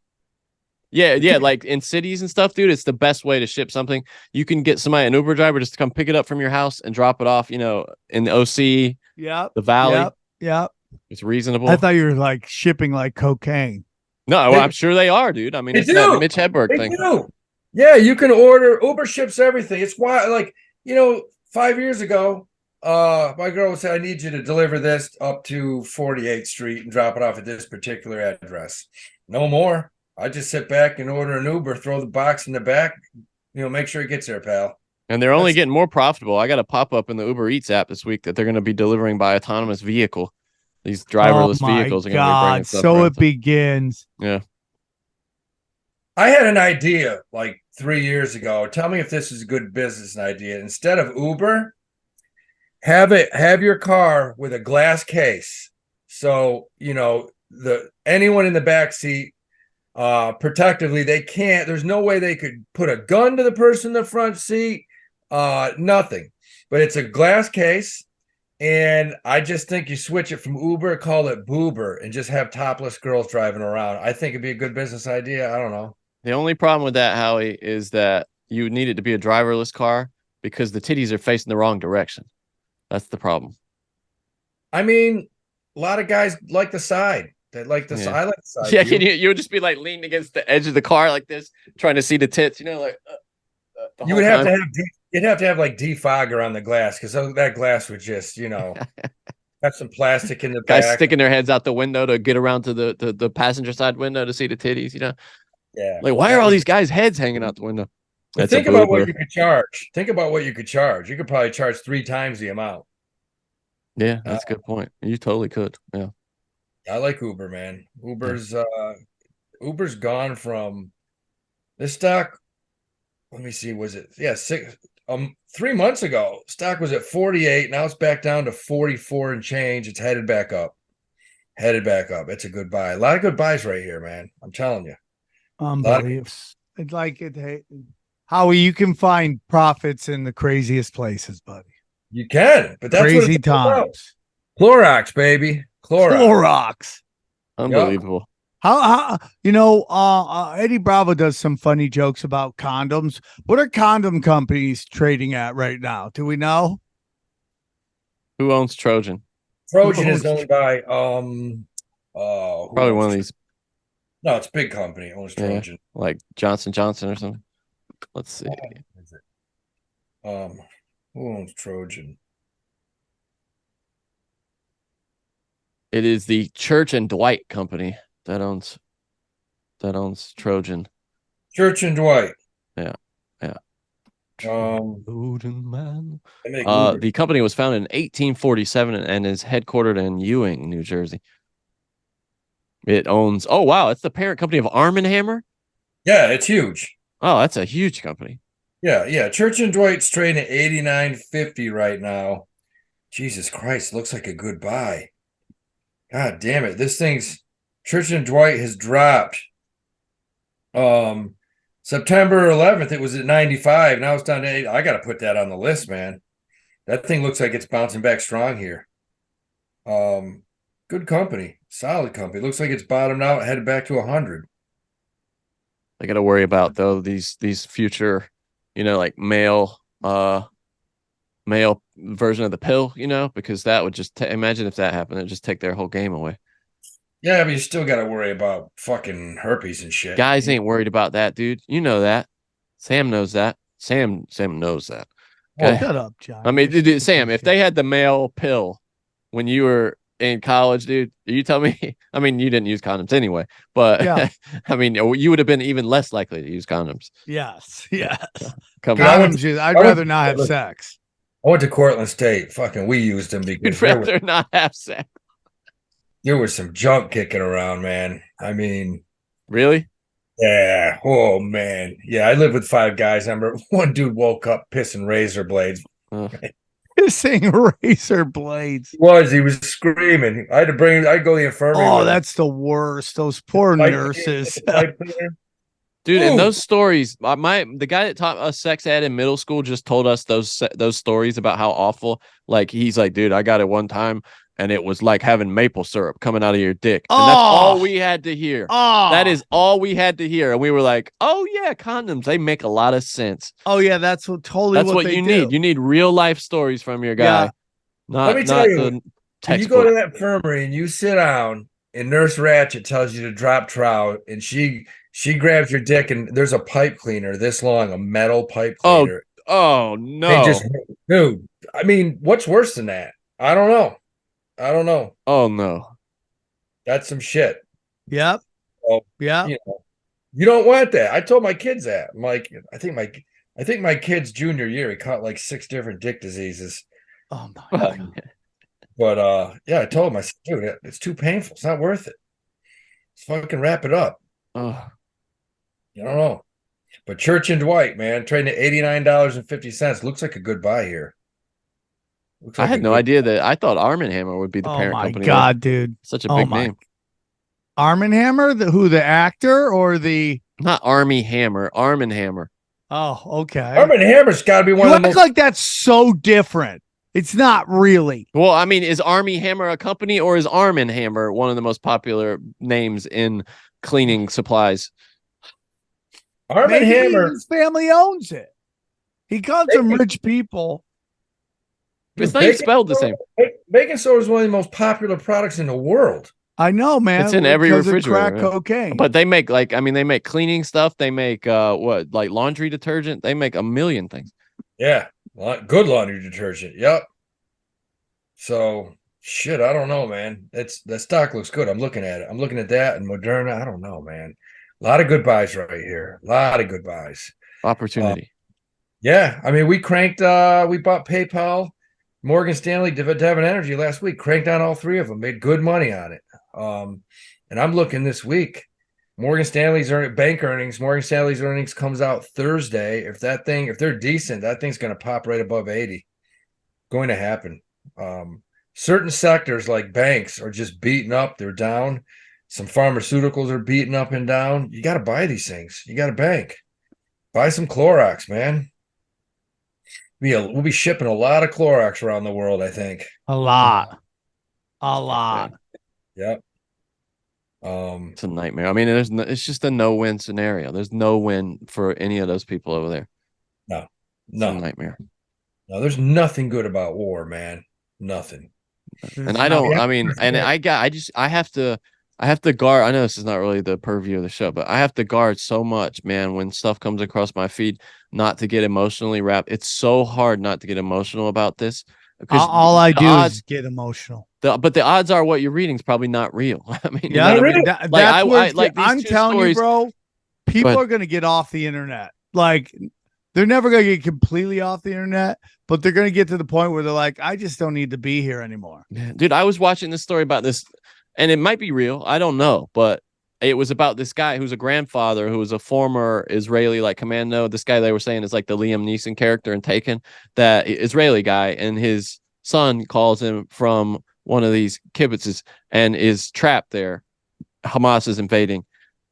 Yeah, like in cities and stuff, dude, it's the best way to ship something. You can get somebody, an Uber driver, just to come pick it up from your house and drop it off, in the OC, the Valley. Yep. It's reasonable. I thought you were like shipping like cocaine. No, I'm sure they are, dude. I mean, it's that Mitch Hedberg thing. Do. Yeah, you can order. Uber ships everything. It's why, 5 years ago, my girl would say, I need you to deliver this up to 48th Street and drop it off at this particular address. No more. I just sit back and order an Uber, throw the box in the back, make sure it gets there, pal. And they're only getting more profitable. I got a pop-up in the Uber Eats app this week that they're going to be delivering by autonomous vehicle. These driverless vehicles are going to be bringing stuff. So it begins. Yeah. I had an idea like 3 years ago. Tell me if this is a good business idea. Instead of Uber, have your car with a glass case. So, anyone in the back seat, protectively, there's no way they could put a gun to the person in the front seat, nothing. But it's a glass case, And I just think you switch it from Uber, call it Boober, and just have topless girls driving around. I think it'd be a good business idea. I don't know. The only problem with that, Howie, is that you need it to be a driverless car because the titties are facing the wrong direction. That's the problem. I mean, a lot of guys like the side. They like the side. I like the side. Yeah, you would just be like leaning against the edge of the car like this, trying to see the tits. Like you would have to have. You'd have to have like defogger on the glass because that glass would just, have some plastic in the guys back. sticking their heads out the window to get around to the passenger side window to see the titties. Yeah. Like, why are all these guys' heads hanging out the window? Think about what you could charge. Think about what you could charge. You could probably charge 3 times the amount. Yeah, that's a good point. You totally could. Yeah. I like Uber, man. Uber's gone from this stock. Let me see. Was it 3 months ago? Stock was at 48. Now it's back down to 44 and change. It's headed back up. It's a good buy. A lot of good buys right here, man. I'm telling you. Unbelievable. It's like Howie, you can find profits in the craziest places, buddy. You can, but that's crazy times. Clorox, baby. Clorox. Unbelievable. How Eddie Bravo does some funny jokes about condoms. What are condom companies trading at right now? Do we know? Who owns Trojan? Trojan is owned by probably one of these. No, it's a big company. Owns Trojan, like Johnson Johnson or something. Let's see. Who owns Trojan? It is the Church and Dwight company that owns Trojan. Church and Dwight. Yeah. Trojan man. The company was founded in 1847 and is headquartered in Ewing, New Jersey. It owns. Oh wow, it's the parent company of Arm & Hammer. Yeah, it's huge. Oh, that's a huge company. Yeah. Church and Dwight's trading at $89.50 right now. Jesus Christ, looks like a good buy. God damn it. This thing's Church and Dwight has dropped. September 11th, it was at 95. Now it's down to 8. I got to put that on the list, man. That thing looks like it's bouncing back strong here. Good company. Solid company. Looks like it's bottomed out, headed back to 100. I got to worry about though these future, like male version of the pill, because that would just imagine if that happened, it'd just take their whole game away. Yeah, but you still got to worry about fucking herpes and shit. Guys ain't worried about that, dude. You know that. Sam knows that. Sam knows that. Okay? Shut up, John. I mean, dude, Sam, if they had the male pill when you were in college, dude, you tell me. I mean, you didn't use condoms anyway, but yeah. I mean, you would have been even less likely to use condoms. Yes. Condoms. I'd rather not have sex. I went to Cortland State. Fucking, we used them because you'd rather not have sex. There was some junk kicking around, man. I mean, really? Yeah. Oh man. Yeah, I lived with 5 guys. I remember one dude woke up pissing razor blades. Pissing razor blades. He was screaming. I had to bring him. I'd go to the infirmary. Oh, that's the worst. Those poor nurses. Dude, and those stories, the guy that taught us sex ed in middle school just told us those stories about how awful. Like, he's like, dude, I got it one time and it was like having maple syrup coming out of your dick. And that's all we had to hear. That is all we had to hear. And we were like, oh yeah, condoms, they make a lot of sense. Oh yeah, that's what you need. You need real life stories from your guy. Yeah. Let me tell you, when you go to that infirmary and you sit down and Nurse Ratchet tells you to drop trout and she grabs your dick and there's a pipe cleaner this long, a metal pipe cleaner. Oh no. Dude, I mean, what's worse than that? I don't know. Oh no. That's some shit. Yep. Yeah. You don't want that. I told my kids that. I'm like, I think my kid's junior year, he caught like 6 different dick diseases. Oh my God. But yeah, I told him, I said, dude, it's too painful. It's not worth it. Let's fucking wrap it up. Oh. I don't know. But Church and Dwight, man, trading at $89.50. Looks like a good buy here. Like I had no idea that. I thought Arm & Hammer would be the parent company. Oh my God, dude. Such a big name. Arm & Hammer? The actor or the... Not Army Hammer, Arm & Hammer. Oh, okay. Arm & Hammer's got to be one of the most... like that's so different. It's not really. Well, I mean, is Army Hammer a company or is Arm& Hammer one of the most popular names in cleaning supplies? Arm & Maybe Hammer. his family owns it. He comes from rich people. It's not even spelled the same. Baking soda is one of the most popular products in the world. I know, man. It's in every refrigerator. Crack cocaine. But they make they make cleaning stuff. They make like laundry detergent. They make a million things. Yeah, good laundry detergent. Yep. So shit, I don't know, man. That stock looks good. I'm looking at it. I'm looking at that and Moderna. I don't know, man. A lot of good buys right here. A lot of good buys. Opportunity. Yeah, I mean, we bought PayPal, Morgan Stanley, Devon Energy last week. Cranked on all three of them. Made good money on it. And I'm looking this week. Morgan Stanley's bank earnings. Morgan Stanley's earnings comes out Thursday. If they're decent, that thing's going to pop right above 80. Going to happen. Certain sectors like banks are just beaten up. They're down. Some pharmaceuticals are beaten up and down. You got to buy these things. You got to bank. Buy some Clorox, man. We'll be shipping a lot of Clorox around the world, I think. A lot. Yep. It's a nightmare. I mean, it's just a no-win scenario. There's no win for any of those people over there. No. It's a nightmare. No, there's nothing good about war, man. Nothing. And I don't. I mean, and I have to guard. I know this is not really the purview of the show, but I have to guard so much, man, when stuff comes across my feed, not to get emotionally wrapped. It's so hard not to get emotional about this. All I do is get emotional. But the odds are what you're reading is probably not real. I mean, yeah, you know I'm telling you, bro, people are going to get off the internet. Like, they're never going to get completely off the internet, but they're going to get to the point where they're like, I just don't need to be here anymore. Dude, I was watching this story about this, and it might be real. I don't know, but it was about this guy who's a grandfather who was a former Israeli like commando. This guy they were saying is like the Liam Neeson character in Taken, that Israeli guy, and his son calls him from one of these kibbutzes and is trapped there. Hamas is invading,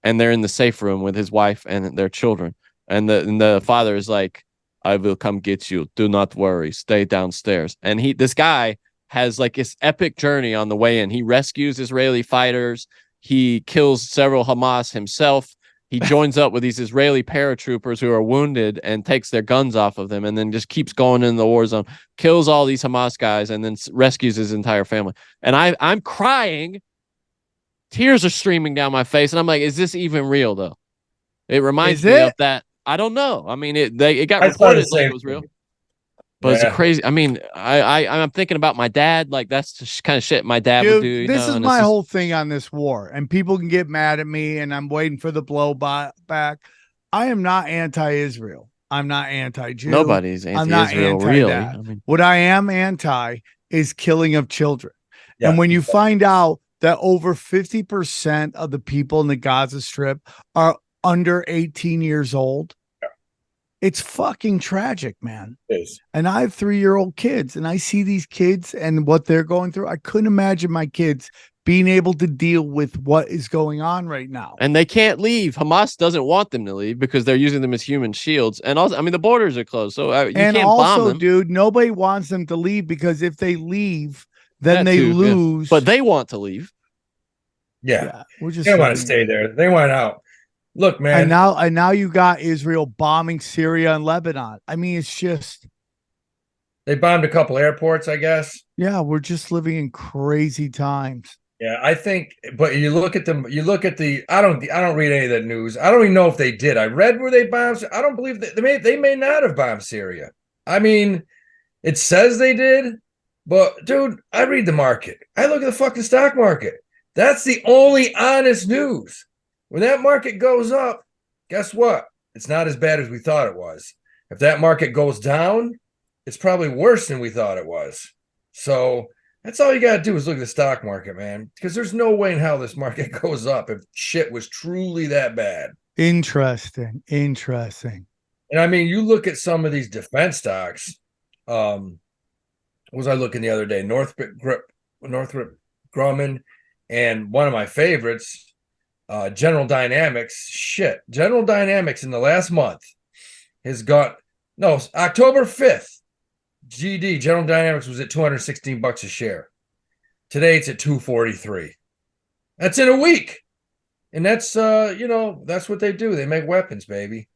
and they're in the safe room with his wife and their children. And the father is like, I will come get you. Do not worry. Stay downstairs. And this guy has like this epic journey on the way in. He rescues Israeli fighters. He kills several Hamas himself. He joins up with these Israeli paratroopers who are wounded and takes their guns off of them, and then just keeps going in the war zone, kills all these Hamas guys, and then rescues his entire family. And I'm crying. Tears are streaming down my face. And I'm like, is this even real, though? It reminds me of that. I don't know. I mean, it got reported like it was real. But it's crazy. I mean, I'm thinking about my dad. Like, that's the kind of shit my dad would do. This is my whole thing on this war. And people can get mad at me, and I'm waiting for the blowback. I am not anti-Israel. I'm not anti-Jew. Nobody's anti-Israel, really. I mean, what I am anti is killing of children. Yeah. And when you find out that over 50% of the people in the Gaza Strip are under 18 years old, it's fucking tragic, man. It is. And I have 3-year-old kids, and I see these kids and what they're going through. I couldn't imagine my kids being able to deal with what is going on right now. And they can't leave. Hamas doesn't want them to leave because they're using them as human shields. And also, I mean, the borders are closed, so you can't bomb them. Dude, nobody wants them to leave, because if they leave, then they lose. Yeah. But they want to leave. Yeah. We're just they want to stay there. They want out. Look, man. And now you got Israel bombing Syria and Lebanon. I mean, it's just, they bombed a couple airports, I guess. Yeah, we're just living in crazy times. Yeah, I think, but you look at them, I don't read any of that news. I don't even know if they did. I read where they bombed. I don't believe that they may not have bombed Syria. I mean, it says they did, but dude, I read the market. I look at the fucking stock market. That's the only honest news. When that market goes up, guess what? It's not as bad as we thought it was. If that market goes down, it's probably worse than we thought it was. So that's all you got to do is look at the stock market, man, because there's no way in hell this market goes up if shit was truly that bad. Interesting. And I mean, you look at some of these defense stocks. What was I looking the other day? Northrop Grumman, and one of my favorites, General Dynamics. General Dynamics in the last month has got October 5th. GD General Dynamics was at $216 a share. Today it's at 243. That's in a week. And that's that's what they do. They make weapons, baby.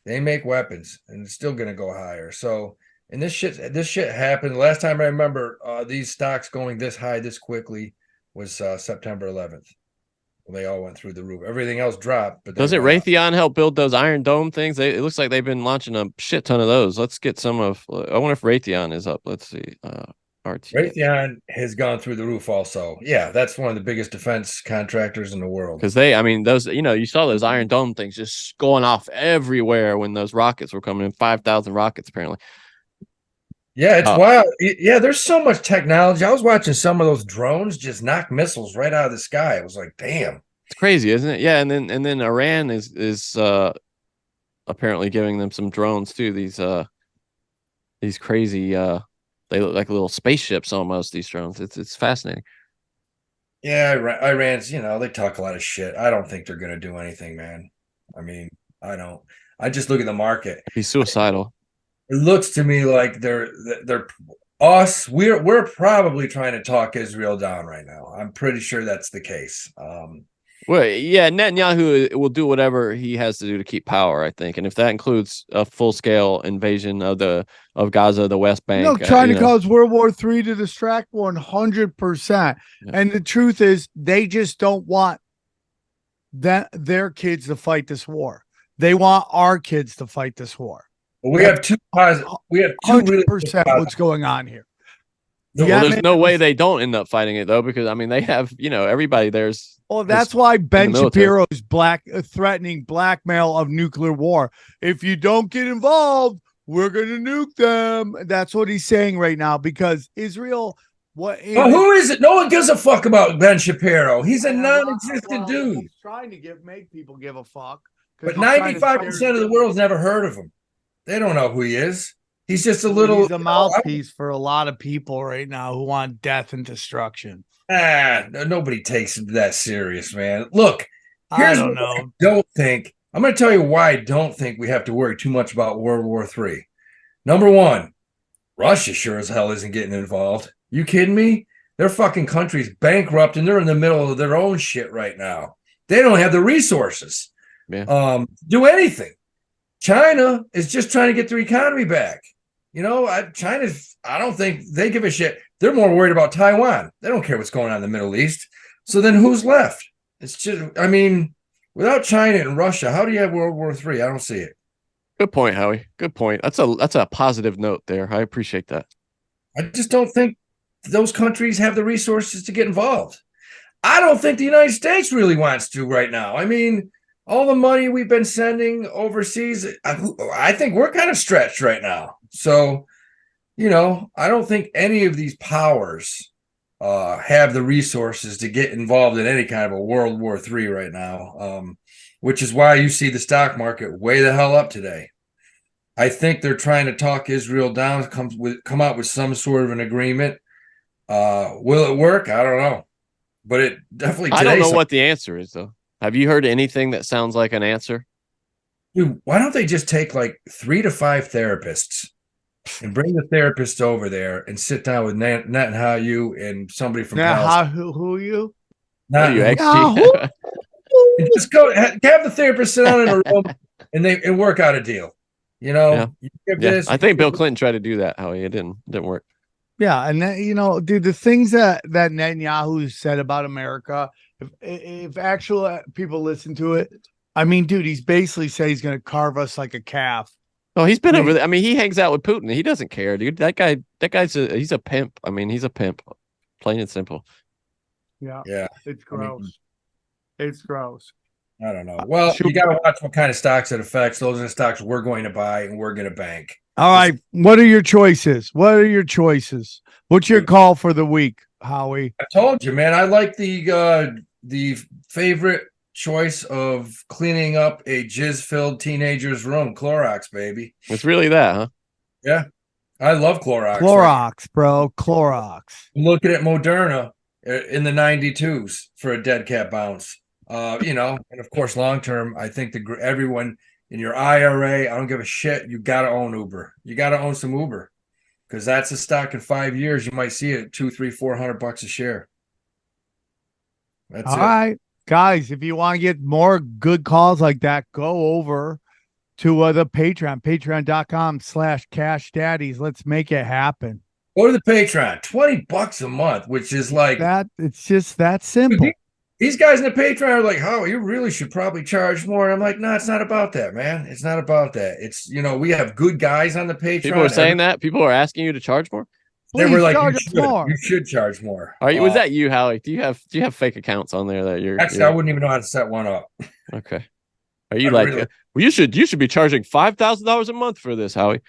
They make weapons, and it's still gonna go higher. So, and this shit happened. Last time I remember these stocks going this high this quickly was September 11th. They all went through the roof. Everything else dropped. But does it Raytheon help build those Iron Dome things? It looks like they've been launching a shit ton of those. Let's get some of. I wonder if Raytheon is up. Let's see. RT. Raytheon has gone through the roof also. Yeah, that's one of the biggest defense contractors in the world. Because those, you saw those Iron Dome things just going off everywhere when those rockets were coming in. 5,000 rockets apparently. Yeah, it's wild. Yeah, there's so much technology. I was watching some of those drones just knock missiles right out of the sky. It was like, damn. It's crazy, isn't it? Yeah, and then Iran is apparently giving them some drones too. These crazy they look like little spaceships almost, these drones. It's fascinating. Yeah, Iran's, they talk a lot of shit. I don't think they're going to do anything, man. I mean, I don't. I just look at the market. He's suicidal. It looks to me like we're probably trying to talk Israel down right now. I'm pretty sure that's the case. Well, yeah, Netanyahu will do whatever he has to do to keep power, I think, and if that includes a full-scale invasion of Gaza, the West Bank, trying to cause World War III to distract 100%. Yeah. And the truth is, they just don't want their kids to fight this war. They want our kids to fight this war. We have two positive. We have 100% what's going on here. Well, there's no way they don't end up fighting it though, because they have everybody there's. Well, that's why Ben Shapiro's threatening blackmail of nuclear war. If you don't get involved, we're gonna nuke them. That's what he's saying right now because Israel. Who is it? No one gives a fuck about Ben Shapiro. He's a non-existent dude. He's trying to make people give a fuck. But 95% of the world's never heard of him. They don't know who he is. He's just he's a mouthpiece for a lot of people right now who want death and destruction. Nobody takes him that serious, man. Look, I don't know. I'm going to tell you why I don't think we have to worry too much about World War III. Number one, Russia sure as hell isn't getting involved. You kidding me? Their fucking country's bankrupt and they're in the middle of their own shit right now. They don't have the resources. Do anything. China is just trying to get their economy back. China's, I don't think they give a shit. They're more worried about Taiwan. They don't care what's going on in the Middle East. So then who's left? It's just, without China and Russia, how do you have World War III? I don't see it. Good point, Howie. Good point. That's a positive note there. I appreciate that. I just don't think those countries have the resources to get involved. I don't think the United States really wants to right now. All the money we've been sending overseas, I think we're kind of stretched right now. So, I don't think any of these powers have the resources to get involved in any kind of a World War III right now, which is why you see the stock market way the hell up today. I think they're trying to talk Israel down, come out with some sort of an agreement. Will it work? I don't know. But it definitely today. I don't know what the answer is, though. Have you heard anything that sounds like an answer? Dude, why don't they just take like 3 to 5 therapists and bring the therapists over there and sit down with Netanyahu and somebody from Palestine? Who are you? Not you, XG. And just go have the therapist sit down in a room and work out a deal. I think Bill Clinton tried to do that. Howie, it didn't work. Yeah, and dude, the things that Netanyahu said about America. If actual people listen to it, dude, he's basically said he's going to carve us like a calf. Oh, he's been over there. He hangs out with Putin. He doesn't care, dude. That guy's he's a pimp. He's a pimp, plain and simple. Yeah. It's gross. It's gross. I don't know. Well, you got to watch what kind of stocks it affects. Those are the stocks we're going to buy and we're going to bank. All right. What are your choices? What's your call for the week, Howie? I told you, man. I like the favorite choice of cleaning up a jizz-filled teenager's room. Clorox, baby. It's really that, huh? Yeah. I love Clorox. Clorox, bro. Clorox. I'm looking at Moderna in the 92s for a dead cat bounce. And of course, long term, I think everyone in your IRA, I don't give a shit. You got to own Uber. You got to own some Uber. because that's a stock in 5 years. You might see it at $200-$400 a share. That's All it. right, guys, if you want to get more good calls like that, go over to the Patreon, patreon.com/cash daddies. Let's make it happen. Go to the Patreon, $20 a month, which is like That it's just that simple. These guys in the Patreon are like, "Oh, you really should probably charge more." And I'm like, "No, it's not about that, man. It's not about that. It's, we have good guys on the Patreon." People are saying that. People are asking you to charge more. They were Please like, charge us more. You should charge more. Are you? Was that you, Howie? Do you have fake accounts on there that you're? Actually, I wouldn't even know how to set one up. Okay. Are you like? Really? Well, you should be charging $5,000 a month for this, Howie.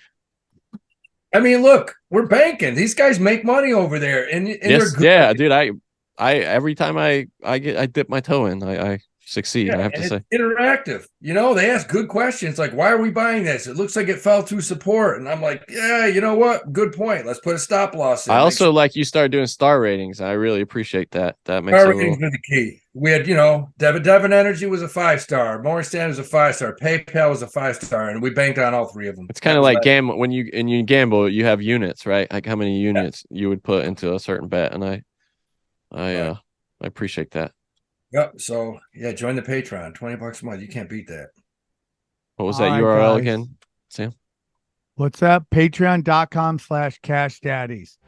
I mean, look, we're banking. These guys make money over there, and Yes, they're good. yeah, dude. I every time I dip my toe in, I succeed. Yeah, I have to and say, it's interactive. They ask good questions like, "Why are we buying this? It looks like it fell through support." And I'm like, "Yeah, you know what? Good point. Let's put a stop loss in." I also like you started doing star ratings. I really appreciate that. That makes Star it ratings are the key. We had, Devon Energy was a 5-star, Morgan Stanley was a 5-star, PayPal was a 5-star, and we banked on all 3 of them. It's kind of like gamble when you gamble, you have units, right? Like how many units you would put into a certain bet, and I appreciate that. Yep. So yeah, join the Patreon, $20 a month. You can't beat that. What was All that right, URL guys. again, Sam? What's that? Patreon.com/cash daddies.